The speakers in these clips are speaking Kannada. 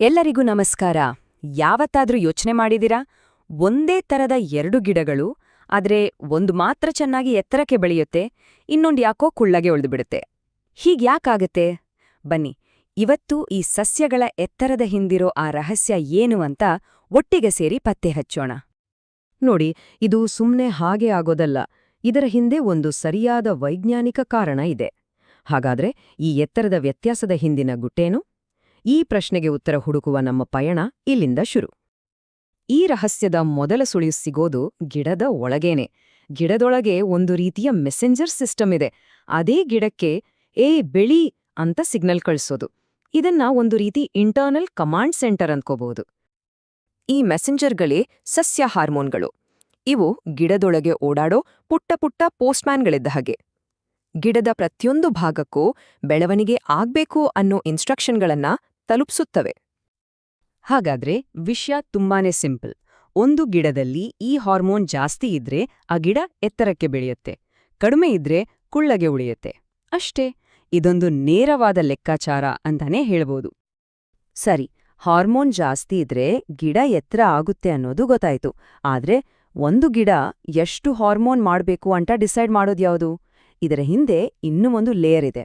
ಎಲ್ಲರಿಗೂ ನಮಸ್ಕಾರ. ಯಾವತ್ತಾದ್ರೂ ಯೋಚನೆ ಮಾಡಿದಿರಾ? ಒಂದೇ ತರದ ಎರಡು ಗಿಡಗಳು, ಆದ್ರೆ ಒಂದು ಮಾತ್ರ ಚೆನ್ನಾಗಿ ಎತ್ತರಕ್ಕೆ ಬೆಳೆಯುತ್ತೆ, ಇನ್ನೊಂದು ಯಾಕೋ ಕುಳ್ಳಗೆ ಉಳಿದುಬಿಡುತ್ತೆ. ಹೀಗ್ಯಾಕಾಗತ್ತೆ? ಬನ್ನಿ, ಇವತ್ತು ಈ ಸಸ್ಯಗಳ ಎತ್ತರದ ಹಿಂದಿರೋ ಆ ರಹಸ್ಯ ಏನು ಅಂತ ಒಟ್ಟಿಗೆ ಸೇರಿ ಪತ್ತೆ ಹಚ್ಚೋಣ. ನೋಡಿ, ಇದು ಸುಮ್ನೆ ಹಾಗೆ ಆಗೋದಲ್ಲ. ಇದರ ಹಿಂದೆ ಒಂದು ಸರಿಯಾದ ವೈಜ್ಞಾನಿಕ ಕಾರಣ ಇದೆ. ಹಾಗಾದ್ರೆ ಈ ಎತ್ತರದ ವ್ಯತ್ಯಾಸದ ಹಿಂದಿನ ಗುಟ್ಟೇನು? ಈ ಪ್ರಶ್ನೆಗೆ ಉತ್ತರ ಹುಡುಕುವ ನಮ್ಮ ಪಯಣ ಇಲ್ಲಿಂದ ಶುರು. ಈ ರಹಸ್ಯದ ಮೊದಲ ಸುಳಿವು ಸಿಗೋದು ಗಿಡದ ಒಳಗೇನೆ. ಗಿಡದೊಳಗೆ ಒಂದು ರೀತಿಯ ಮೆಸೆಂಜರ್ ಸಿಸ್ಟಮ್ ಇದೆ. ಅದೇ ಗಿಡಕ್ಕೆ ಬೆಳಿ ಅಂತ ಸಿಗ್ನಲ್ ಕಳಿಸೋದು. ಇದನ್ನ ಒಂದು ರೀತಿ ಇಂಟರ್ನಲ್ ಕಮಾಂಡ್ ಸೆಂಟರ್ ಅಂದ್ಕೋಬಹುದು. ಈ ಮೆಸೆಂಜರ್ಗಳೇ ಸಸ್ಯ ಹಾರ್ಮೋನ್ಗಳು. ಇವು ಗಿಡದೊಳಗೆ ಓಡಾಡೋ ಪುಟ್ಟ ಪುಟ್ಟ ಪೋಸ್ಟ್ಮ್ಯಾನ್ಗಳಿದ್ದ ಹಾಗೆ. ಗಿಡದ ಪ್ರತಿಯೊಂದು ಭಾಗಕ್ಕೂ ಬೆಳವಣಿಗೆ ಆಗ್ಬೇಕು ಅನ್ನೋ ಇನ್ಸ್ಟ್ರಕ್ಷನ್ಗಳನ್ನ ತಲುಪಿಸುತ್ತವೆ. ಹಾಗಾದ್ರೆ ವಿಷಯ ತುಂಬಾನೇ ಸಿಂಪಲ್. ಒಂದು ಗಿಡದಲ್ಲಿ ಈ ಹಾರ್ಮೋನ್ ಜಾಸ್ತಿ ಇದ್ರೆ ಆ ಗಿಡ ಎತ್ತರಕ್ಕೆ ಬೆಳೆಯುತ್ತೆ, ಕಡಿಮೆ ಇದ್ರೆ ಕುಳ್ಳಗೆ ಉಳಿಯುತ್ತೆ. ಅಷ್ಟೇ. ಇದೊಂದು ನೇರವಾದ ಲೆಕ್ಕಾಚಾರ ಅಂತಾನೆ ಹೇಳ್ಬೋದು. ಸರಿ, ಹಾರ್ಮೋನ್ ಜಾಸ್ತಿ ಇದ್ರೆ ಗಿಡ ಎತ್ತರ ಆಗುತ್ತೆ ಅನ್ನೋದು ಗೊತ್ತಾಯ್ತು. ಆದ್ರೆ ಒಂದು ಗಿಡ ಎಷ್ಟು ಹಾರ್ಮೋನ್ ಮಾಡ್ಬೇಕು ಅಂತ ಡಿಸೈಡ್ ಮಾಡೋದ್ಯಾವುದು? ಇದರ ಹಿಂದೆ ಇನ್ನೂ ಒಂದು ಲೇಯರ್ ಇದೆ.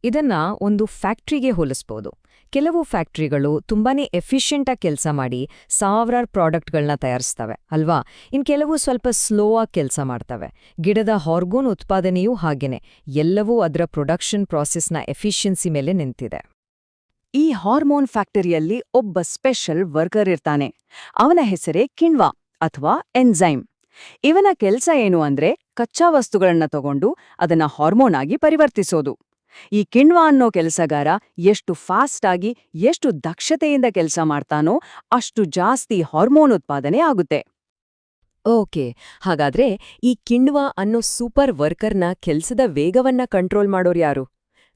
ಇದನ್ನ ಒಂದು ಫ್ಯಾಕ್ಟ್ರಿಗೆ ಹೋಲಿಸ್ಬೋದು. ಕೆಲವು ಫ್ಯಾಕ್ಟ್ರಿಗಳು ತುಂಬಾನೇ ಎಫಿಷಿಯೆಂಟಾಗಿ ಕೆಲಸ ಮಾಡಿ ಸಾವಿರಾರು ಪ್ರಾಡಕ್ಟ್ಗಳನ್ನ ತಯಾರಿಸ್ತವೆ ಅಲ್ವಾ? ಕೆಲವು ಸ್ವಲ್ಪ ಸ್ಲೋ ಆಗಿ ಕೆಲಸ ಮಾಡ್ತವೆ. ಗಿಡದ ಹಾರ್ಮೋನ್ ಉತ್ಪಾದನೆಯೂ ಹಾಗೇನೆ. ಎಲ್ಲವೂ ಅದರ ಪ್ರೊಡಕ್ಷನ್ ಪ್ರಾಸೆಸ್ನ ಎಫಿಷಿಯನ್ಸಿ ಮೇಲೆ ನಿಂತಿದೆ. ಈ ಹಾರ್ಮೋನ್ ಫ್ಯಾಕ್ಟರಿಯಲ್ಲಿ ಒಬ್ಬ ಸ್ಪೆಷಲ್ ವರ್ಕರ್ ಇರ್ತಾನೆ. ಅವನ ಹೆಸರೇ ಕಿಣ್ವ ಅಥವಾ ಎನ್ಸೈಮ್. ಇವನ ಕೆಲ್ಸ ಏನು ಅಂದ್ರೆ ಕಚ್ಚಾ ವಸ್ತುಗಳನ್ನ ತಗೊಂಡು ಅದನ್ನ ಹಾರ್ಮೋನ್ ಆಗಿ ಪರಿವರ್ತಿಸೋದು. ಈ ಕಿಣ್ವ ಅನ್ನೋ ಕೆಲಸಗಾರ ಎಷ್ಟು ಫಾಸ್ಟ್ ಆಗಿ, ಎಷ್ಟು ದಕ್ಷತೆಯಿಂದ ಕೆಲಸ ಮಾಡ್ತಾನೋ ಅಷ್ಟು ಜಾಸ್ತಿ ಹಾರ್ಮೋನ್ ಉತ್ಪಾದನೆ ಆಗುತ್ತೆ. ಓಕೆ, ಹಾಗಾದ್ರೆ ಈ ಕಿಣ್ವ ಅನ್ನೋ ಸೂಪರ್ ವರ್ಕರ್ನ ಕೆಲ್ಸದ ವೇಗವನ್ನ ಕಂಟ್ರೋಲ್ ಮಾಡೋರ್ಯಾರು?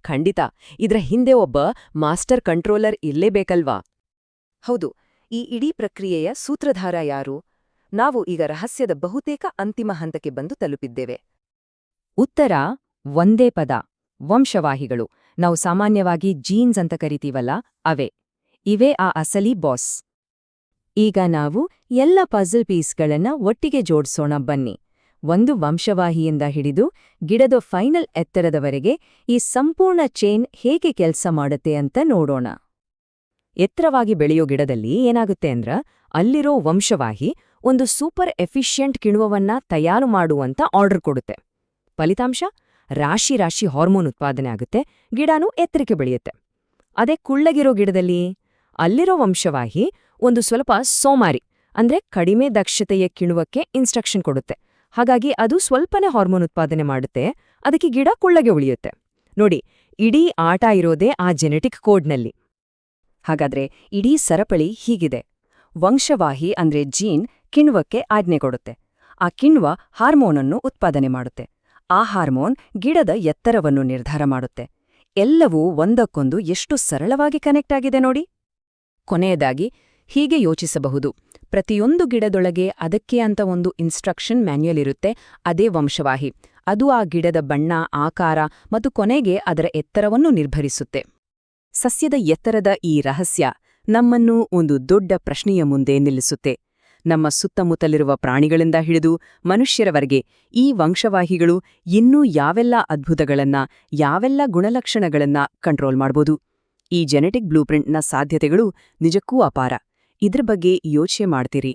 ಖಂಡಿತ ಇದ್ರ ಹಿಂದೆ ಒಬ್ಬ ಮಾಸ್ಟರ್ ಕಂಟ್ರೋಲರ್ ಇರ್ಲೇಬೇಕಲ್ವಾ? ಹೌದು. ಈ ಇಡೀ ಪ್ರಕ್ರಿಯೆಯ ಸೂತ್ರಧಾರ ಯಾರು? ನಾವು ಈಗ ರಹಸ್ಯದ ಬಹುತೇಕ ಅಂತಿಮ ಹಂತಕ್ಕೆ ಬಂದು ತಲುಪಿದ್ದೇವೆ. ಉತ್ತರ ಒಂದೇ ಪದ: ವಂಶವಾಹಿಗಳು. ನಾವು ಸಾಮಾನ್ಯವಾಗಿ ಜೀನ್ಸ್ ಅಂತ ಕರಿತೀವಲ್ಲ, ಇವೇ ಆ ಅಸಲಿ ಬಾಸ್. ಈಗ ನಾವು ಎಲ್ಲ ಪಜಲ್ ಪೀಸ್ಗಳನ್ನ ಒಟ್ಟಿಗೆ ಜೋಡ್ಸೋಣ ಬನ್ನಿ. ಒಂದು ವಂಶವಾಹಿಯಿಂದ ಹಿಡಿದು ಗಿಡದ ಫೈನಲ್ ಎತ್ತರದವರೆಗೆ ಈ ಸಂಪೂರ್ಣ ಚೈನ್ ಹೇಗೆ ಕೆಲಸ ಮಾಡುತ್ತೆ ಅಂತ ನೋಡೋಣ. ಎತ್ತರವಾಗಿ ಬೆಳೆಯೋ ಗಿಡದಲ್ಲಿ ಏನಾಗುತ್ತೆ ಅಂದ್ರ, ಅಲ್ಲಿರೋ ವಂಶವಾಹಿ ಒಂದು ಸೂಪರ್ ಎಫಿಷಿಯೆಂಟ್ ಕಿಣ್ವವನ್ನ ತಯಾರು ಮಾಡುವಂತ ಆರ್ಡರ್ ಕೊಡುತ್ತೆ. ಫಲಿತಾಂಶ ರಾಶಿ ರಾಶಿ ಹಾರ್ಮೋನ್ ಉತ್ಪಾದನೆ ಆಗುತ್ತೆ, ಗಿಡನೂ ಎತ್ತರಕ್ಕೆ ಬೆಳೆಯುತ್ತೆ. ಅದೇ ಕುಳ್ಳಗಿರೋ ಗಿಡದಲ್ಲಿ ಅಲ್ಲಿರೋ ವಂಶವಾಹಿ ಒಂದು ಸ್ವಲ್ಪ ಸೋಮಾರಿ, ಅಂದ್ರೆ ಕಡಿಮೆ ದಕ್ಷತೆಯ ಕಿಣ್ವಕ್ಕೆ ಇನ್ಸ್ಟ್ರಕ್ಷನ್ ಕೊಡುತ್ತೆ. ಹಾಗಾಗಿ ಅದು ಸ್ವಲ್ಪನೇ ಹಾರ್ಮೋನ್ ಉತ್ಪಾದನೆ ಮಾಡುತ್ತೆ, ಅದಕ್ಕೆ ಗಿಡ ಕುಳ್ಳಗೆ ಉಳಿಯುತ್ತೆ. ನೋಡಿ, ಇಡೀ ಆಟ ಇರೋದೇ ಆ ಜೆನೆಟಿಕ್ ಕೋಡ್ನಲ್ಲಿ. ಹಾಗಾದ್ರೆ ಇಡೀ ಸರಪಳಿ ಹೀಗಿದೆ. ವಂಶವಾಹಿ ಅಂದ್ರೆ ಜೀನ್ ಕಿಣ್ವಕ್ಕೆ ಆಜ್ಞೆ ಕೊಡುತ್ತೆ. ಆ ಕಿಣ್ವ ಹಾರ್ಮೋನನ್ನು ಉತ್ಪಾದನೆ ಮಾಡುತ್ತೆ. ಆ ಹಾರ್ಮೋನ್ ಗಿಡದ ಎತ್ತರವನ್ನು ನಿರ್ಧಾರ ಮಾಡುತ್ತೆ. ಎಲ್ಲವೂ ಒಂದಕ್ಕೊಂದು ಎಷ್ಟು ಸರಳವಾಗಿ ಕನೆಕ್ಟ್ ಆಗಿದೆ ನೋಡಿ. ಕೊನೆಯದಾಗಿ ಹೀಗೆ ಯೋಚಿಸಬಹುದು: ಪ್ರತಿಯೊಂದು ಗಿಡದೊಳಗೆ ಅದಕ್ಕೆ ಅಂತ ಒಂದು ಇನ್ಸ್ಟ್ರಕ್ಷನ್ ಮ್ಯಾನ್ಯುಯಲ್ ಇರುತ್ತೆ. ಅದೇ ವಂಶವಾಹಿ. ಅದು ಆ ಗಿಡದ ಬಣ್ಣ, ಆಕಾರ ಮತ್ತು ಕೊನೆಗೆ ಅದರ ಎತ್ತರವನ್ನು ನಿರ್ಧರಿಸುತ್ತೆ. ಸಸ್ಯದ ಎತ್ತರದ ಈ ರಹಸ್ಯ ನಮ್ಮನ್ನು ಒಂದು ದೊಡ್ಡ ಪ್ರಶ್ನೆಯ ಮುಂದೆ ನಿಲ್ಲಿಸುತ್ತೆ. ನಮ್ಮ ಸುತ್ತಮುತ್ತಲಿರುವ ಪ್ರಾಣಿಗಳಿಂದ ಹಿಡಿದು ಮನುಷ್ಯರವರೆಗೆ ಈ ವಂಶವಾಹಿಗಳು ಇನ್ನೂ ಯಾವೆಲ್ಲ ಅದ್ಭುತಗಳನ್ನ, ಯಾವೆಲ್ಲ ಗುಣಲಕ್ಷಣಗಳನ್ನ ಕಂಟ್ರೋಲ್ ಮಾಡ್ಬೋದು? ಈ ಜೆನೆಟಿಕ್ ಬ್ಲೂಪ್ರಿಂಟ್ನ ಸಾಧ್ಯತೆಗಳು ನಿಜಕ್ಕೂ ಅಪಾರ. ಇದ್ರ ಬಗ್ಗೆ ಯೋಚನೆ ಮಾಡ್ತೀರಿ?